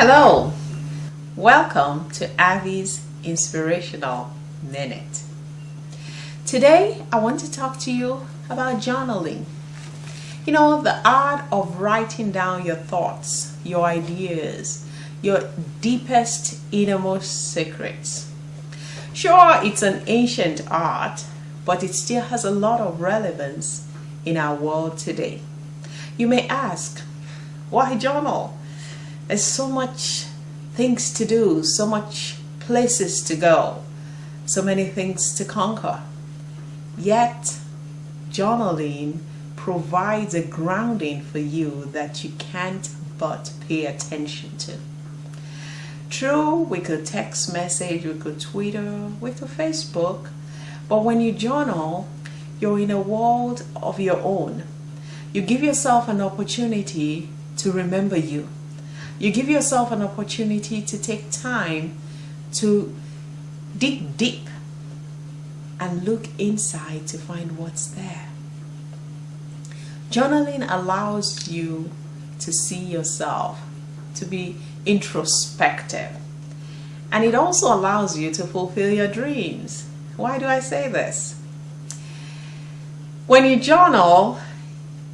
Hello, welcome to Avi's Inspirational Minute. Today I want to talk to you about journaling. You know, the art of writing down your thoughts, your ideas, your deepest, innermost secrets. Sure, it's an ancient art, but it still has a lot of relevance in our world today. You may ask, why journal? There's so much things to do, so much places to go, so many things to conquer. Yet, journaling provides a grounding for you that you can't but pay attention to. True, we could text message, we could Twitter, we could Facebook, but when you journal, you're in a world of your own. You give yourself an opportunity to remember you. You give yourself an opportunity to take time to dig deep and look inside to find what's there. Journaling allows you to see yourself, to be introspective, and it also allows you to fulfill your dreams. Why do I say this? When you journal,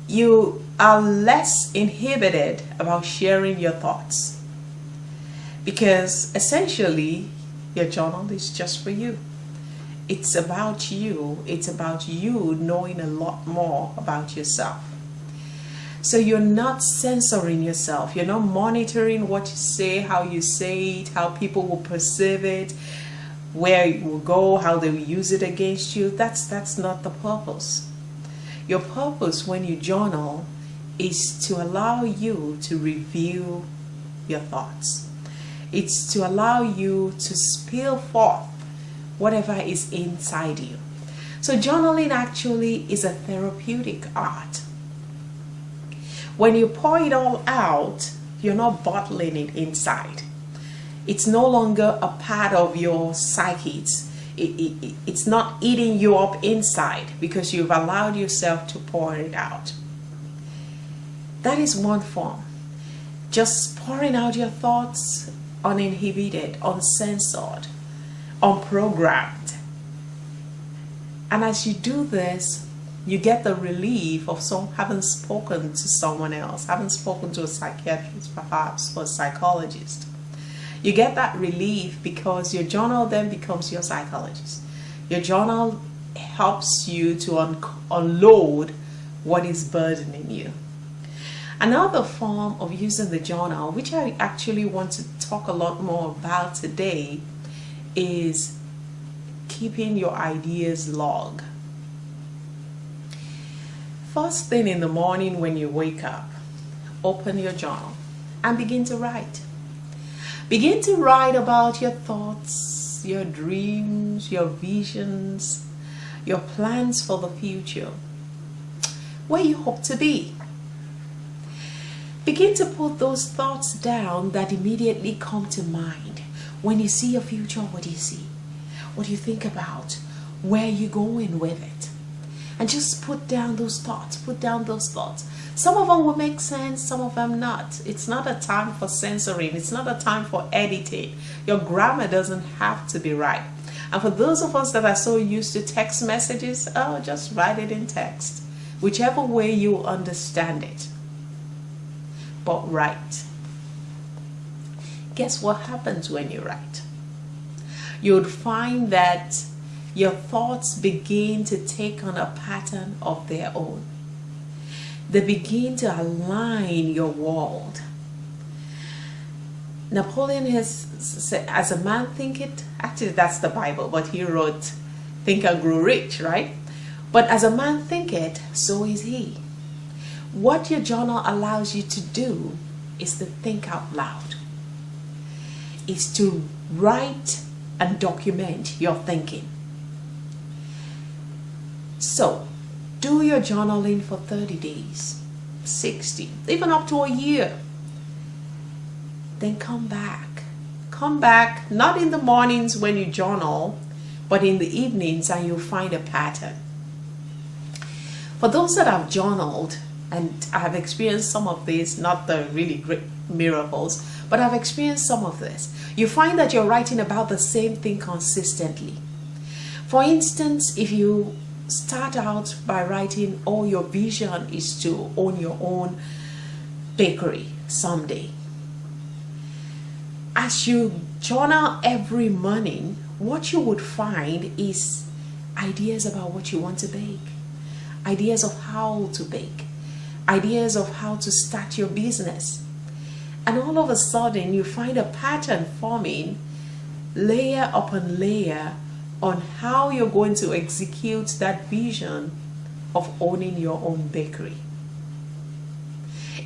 you are less inhibited about sharing your thoughts, because essentially your journal is just for you. It's about you. It's about you knowing a lot more about yourself. So you're not censoring yourself. You're not monitoring what you say, how you say it, how people will perceive it, where it will go, how they will use it against you. That's not the purpose. Your purpose when you journal is to allow you to review your thoughts. It's to allow you to spill forth whatever is inside you. So journaling actually is a therapeutic art. When you pour it all out, you're not bottling it inside. It's no longer a part of your psyche. It's not eating you up inside because you've allowed yourself to pour it out. That is one form. Just pouring out your thoughts uninhibited, uncensored, unprogrammed. And as you do this, you get the relief of having spoken to someone else, having spoken to a psychiatrist perhaps, or a psychologist. You get that relief because your journal then becomes your psychologist. Your journal helps you to unload what is burdening you. Another form of using the journal, which I actually want to talk a lot more about today, is keeping your ideas log. First thing in the morning when you wake up, open your journal and begin to write. Begin to write about your thoughts, your dreams, your visions, your plans for the future, where you hope to be. Begin to put those thoughts down that immediately come to mind. When you see your future, what do you see? What do you think about? Where are you going with it? And just put down those thoughts. Put down those thoughts. Some of them will make sense, some of them not. It's not a time for censoring. It's not a time for editing. Your grammar doesn't have to be right. And for those of us that are so used to text messages, just write it in text. Whichever way you understand it. But write. Guess what happens when you write? You'd find that your thoughts begin to take on a pattern of their own. They begin to align your world. Napoleon has said, as a man thinketh, actually that's the Bible, but he wrote, think and grow rich, right? But as a man thinketh, so is he. What your journal allows you to do is to think out loud. Is to write and document your thinking. So, do your journaling for 30 days, 60, even up to a year. Then come back. Come back, not in the mornings when you journal, but in the evenings, and you'll find a pattern. For those that have journaled, and I have experienced some of this, not the really great miracles, but I've experienced some of this. You find that you're writing about the same thing consistently. For instance, if you start out by writing, oh, your vision is to own your own bakery someday. As you journal every morning, what you would find is ideas about what you want to bake, ideas of how to bake, ideas of how to start your business. And all of a sudden you find a pattern forming layer upon layer on how you're going to execute that vision of owning your own bakery.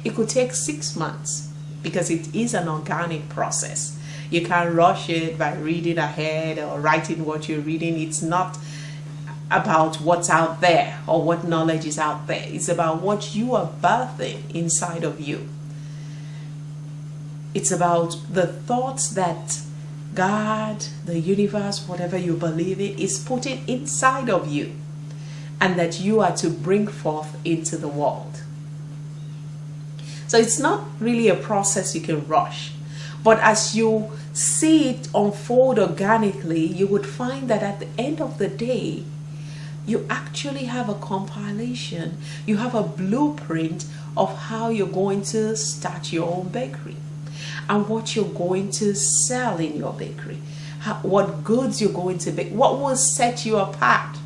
It could take 6 months because it is an organic process. You can't rush it by reading ahead or writing what you're reading. It's not about what's out there or what knowledge is out there. It's about what you are birthing inside of you. It's about the thoughts that God, the universe, whatever you believe in, is putting inside of you and that you are to bring forth into the world. So it's not really a process you can rush. But as you see it unfold organically, you would find that at the end of the day, you actually have a compilation. You have a blueprint of how you're going to start your own bakery and what you're going to sell in your bakery, what goods you're going to bake, what will set you apart.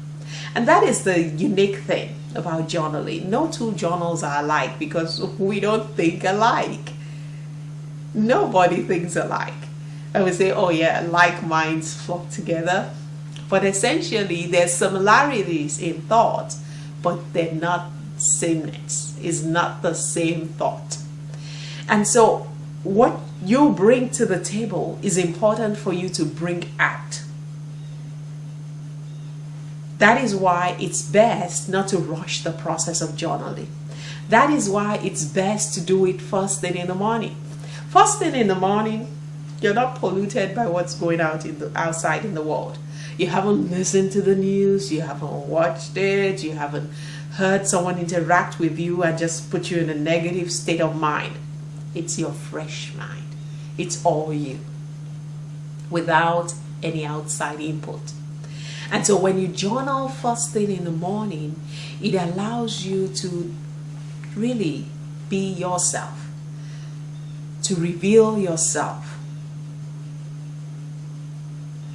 And that is the unique thing about journaling. No two journals are alike because we don't think alike. Nobody thinks alike. I would say, oh yeah, like minds flock together. But essentially, there's similarities in thought, but they're not sameness. It's not the same thought. And so what you bring to the table is important for you to bring out. That is why it's best not to rush the process of journaling. That is why it's best to do it first thing in the morning. First thing in the morning, you're not polluted by what's going out outside in the world. You haven't listened to the news, you haven't watched it, you haven't heard someone interact with you and just put you in a negative state of mind. It's your fresh mind. It's all you, without any outside input. And so when you journal first thing in the morning, it allows you to really be yourself, to reveal yourself.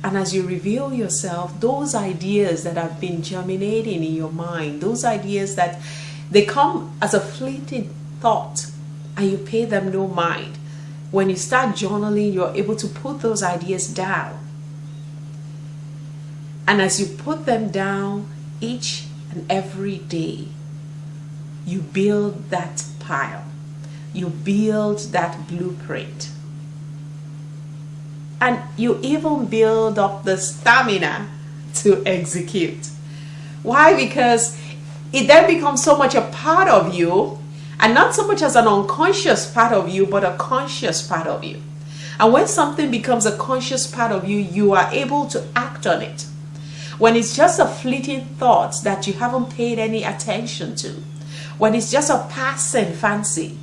And as you reveal yourself, those ideas that have been germinating in your mind, those ideas that they come as a fleeting thought and you pay them no mind. When you start journaling, you're able to put those ideas down. And as you put them down each and every day, you build that pile. You build that blueprint. And you even build up the stamina to execute. Why? Because it then becomes so much a part of you, and not so much as an unconscious part of you, but a conscious part of you. And when something becomes a conscious part of you, you are able to act on it. When it's just a fleeting thought that you haven't paid any attention to, when it's just a passing fancy,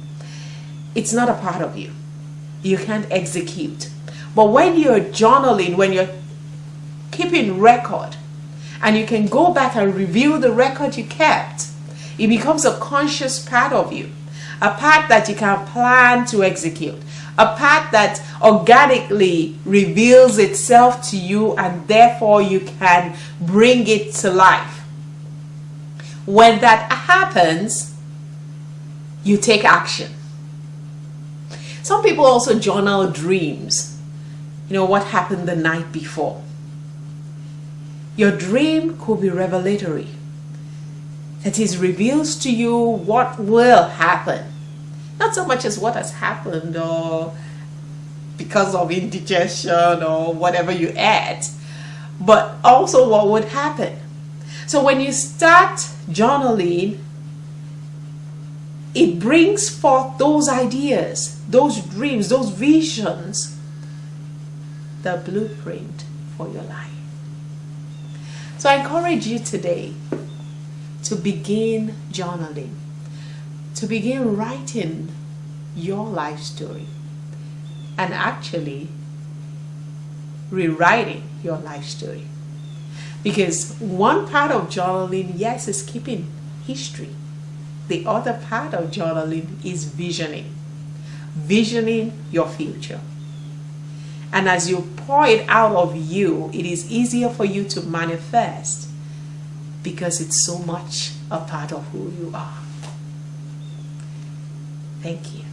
it's not a part of you. You can't execute. But when you're journaling, when you're keeping record, and you can go back and review the record you kept, it becomes a conscious part of you, a part that you can plan to execute, a part that organically reveals itself to you, and therefore you can bring it to life. When that happens, you take action. Some people also journal dreams. You know, what happened the night before. Your dream could be revelatory. That is, reveals to you what will happen. Not so much as what has happened or because of indigestion or whatever you ate, but also what would happen. So when you start journaling, it brings forth those ideas, those dreams, those visions, the blueprint for your life. So I encourage you today to begin journaling, to begin writing your life story and actually rewriting your life story. Because one part of journaling, yes, is keeping history. The other part of journaling is visioning your future. And as you pour it out of you, it is easier for you to manifest because it's so much a part of who you are. Thank you.